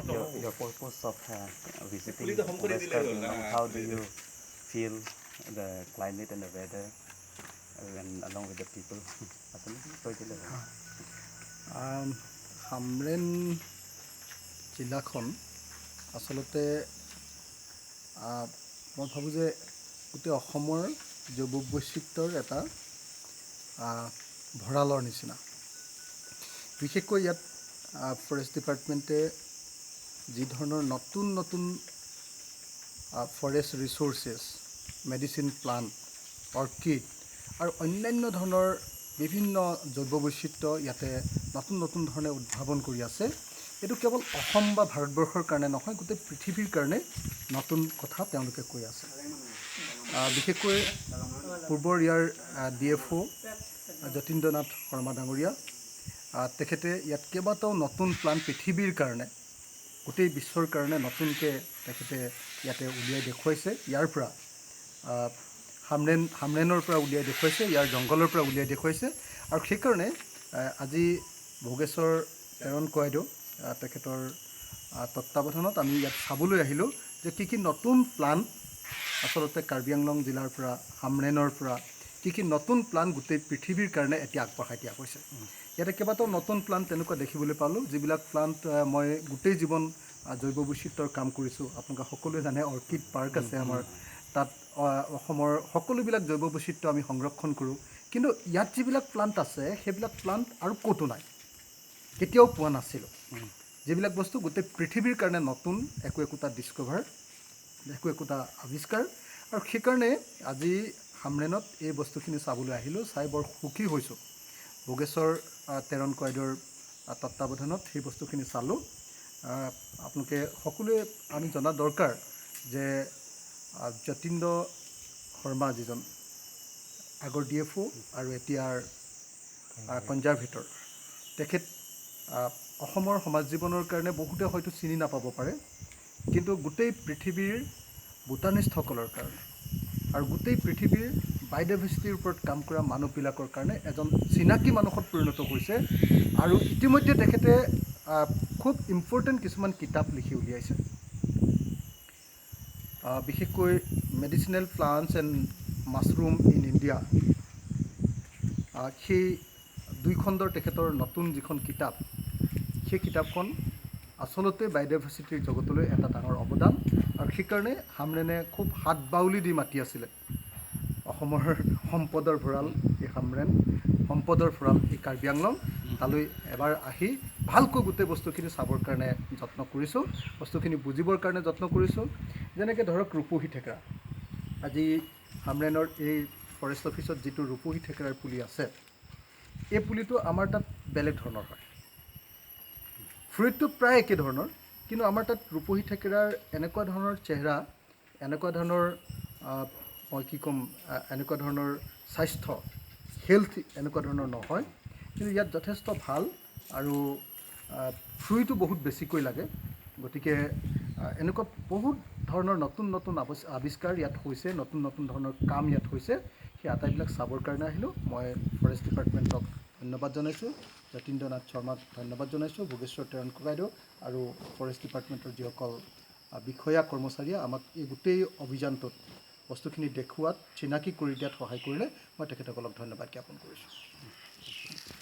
your purpose of visiting West Karbi Anglong. How do you feel the climate and the weather and along with the people? hamren জিলাখন আসলতে মই ভাবোঁ যে গোটেই অসমৰ জৈৱ বৈচিত্ৰ্যৰ এটা ভঁৰালৰ নিচিনা। বিশেষকৈ ইয়াত ফৰেষ্ট ডিপাৰ্টমেণ্টে যি ধৰণৰ নতুন নতুন forest resources, medicine plant, orchid আৰু অন্যান্য ধৰণৰ বিভিন্ন জৈৱ বৈচিত্ৰ্য ইয়াতে নতুন নতুন ধৰণে উদ্ভাৱন কৰি আছে। এইটো কেৱল অসম বা ভাৰতবৰ্ষৰ কাৰণে নহয়, গোটেই পৃথিৱীৰ কাৰণে নতুন কথা তেওঁলোকে কৈ আছে। বিশেষকৈ পূৰ্বৰ ইয়াৰ DFO যতীন্দ্ৰনাথ শৰ্মা ডাঙৰীয়া, তেখেতে ইয়াত কেইবাটাও নতুন প্লান পৃথিৱীৰ কাৰণে, গোটেই বিশ্বৰ কাৰণে নতুনকৈ তেখেতে ইয়াতে উলিয়াই দেখুৱাইছে। ইয়াৰ পৰা হামৰেনৰ পৰা উলিয়াই দেখুৱাইছে, ইয়াৰ জংঘলৰ পৰা উলিয়াই দেখুৱাইছে। আৰু সেইকাৰণে আজি ভোগেশ্বৰ তেৰণ কয়দেউ তেখেতৰ তত্ত্বাৱধানত আমি ইয়াত চাবলৈ আহিলোঁ যে কি নতুন প্লান আচলতে কাৰ্বি আংলং জিলাৰ পৰা, হামৰেনৰ পৰা কি নতুন প্লান গোটেই পৃথিৱীৰ কাৰণে এতিয়া আগবঢ়াই দিয়া হৈছে। ইয়াতে কেইবাটাও নতুন প্লান্ট তেনেকুৱা দেখিবলৈ পালোঁ, যিবিলাক প্লান্ট মই গোটেই জীৱন জৈৱ বৈচিত্ৰ্যৰ কাম কৰিছোঁ। আপোনালোকে সকলোৱে জানে অৰ্কিড পাৰ্ক আছে আমাৰ তাত, অসমৰ সকলোবিলাক জৈৱ বৈচিত্ৰ্য আমি সংৰক্ষণ কৰোঁ। কিন্তু ইয়াত যিবিলাক প্লান্ট আছে সেইবিলাক প্লান্ট আৰু ক'তো নাই, কেতিয়াও পোৱা নাছিলোঁ। যিবিলাক বস্তু গোটেই পৃথিৱীৰ কাৰণে নতুন, একোটা ডিস্কভাৰ, একোটা আৱিষ্কাৰ। আৰু সেইকাৰণে আজি হামৰেনত এই বস্তুখিনি চাবলৈ আহিলোঁ, চাই বৰ সুখী হৈছোঁ। ভোগেশ্বৰ তেৰণ কয়দেউৰ তত্ত্বাৱধানত সেই বস্তুখিনি চালোঁ। আপোনালোকে সকলোৱে আমি জনা দৰকাৰ যে যতীন্দ্ৰ শৰ্মা যিজন আগৰ DFO আৰু এতিয়াৰ কনজাৰ্ভেটৰ, তেখেত অসমৰ সমাজ জীৱনৰ কাৰণে বহুতে হয়তো চিনি নাপাব পাৰে, কিন্তু গোটেই পৃথিৱীৰ বুটানিষ্টসকলৰ কাৰণে আৰু গোটেই পৃথিৱীৰ বায়'ডাইভাৰ্চিটিৰ ওপৰত কাম কৰা মানুহবিলাকৰ কাৰণে এজন চিনাকি মানুহত পৰিণত হৈছে। আৰু ইতিমধ্যে তেখেতে খুব ইম্পৰ্টেণ্ট কিছুমান কিতাপ লিখি উলিয়াইছে, বিশেষকৈ medicinal plants and mushroom in India. সেই 2 খণ্ডৰ তেখেতৰ নতুন যিখন কিতাপ, সেই কিতাপখন আচলতে বায়'ডাইভাৰ্চিটিৰ জগতলৈ এটা ডাঙৰ অৱদান। আৰু সেইকাৰণে হামৰেনে খুব হাত বাউলি দি মাতি আছিলে, অসমৰ সম্পদৰ ভঁৰাল এই হামৰেন, সম্পদৰ ভঁৰাল এই কাৰ্বি আংলং, তালৈ এবাৰ আহি ভালকৈ গোটেই বস্তুখিনি চাবৰ কাৰণে যত্ন কৰিছোঁ, বস্তুখিনি বুজিবৰ কাৰণে যত্ন কৰিছোঁ। যেনেকৈ ধৰক ৰূপহী থেকেৰা, আজি হামৰেনৰ এই ফৰেষ্ট অফিচত যিটো ৰূপহী থেকেৰাৰ পুলি আছে, এই পুলিটো আমাৰ তাত বেলেগ ধৰণৰ হয়, ফ্ৰুইটটো প্ৰায় একে ধৰণৰ, কিন্তু আমাৰ তাত ৰূপহী থেকেৰাৰ এনেকুৱা ধৰণৰ চেহেৰা, এনেকুৱা ধৰণৰ মই কি ক'ম, এনেকুৱা ধৰণৰ স্বাস্থ্য, হেল্থ এনেকুৱা ধৰণৰ নহয়। কিন্তু ইয়াত যথেষ্ট ভাল আৰু ফ্ৰুইটো বহুত বেছিকৈ লাগে। গতিকে এনেকুৱা বহুত ধৰণৰ নতুন নতুন আৱিষ্কাৰ ইয়াত হৈছে, নতুন নতুন ধৰণৰ কাম ইয়াত হৈছে। সেই আটাইবিলাক চাবৰ কাৰণে আহিলোঁ। মই ফৰেষ্ট ডিপাৰ্টমেণ্টক ধন্যবাদ জনাইছোঁ, যতীন্দ্ৰনাথ শৰ্মাক ধন্যবাদ জনাইছোঁ, ভোগেশ্বৰ তেৰণ কয়দেউ আৰু ফৰেষ্ট ডিপাৰ্টমেণ্টৰ যিসকল বিষয়া কৰ্মচাৰীয়ে আমাক এই গোটেই অভিযানটোত বস্তুখিনি দেখুৱাত, চিনাকি কৰি দিয়াত সহায় কৰিলে, মই তেখেতসকলক ধন্যবাদ জ্ঞাপন কৰিছোঁ।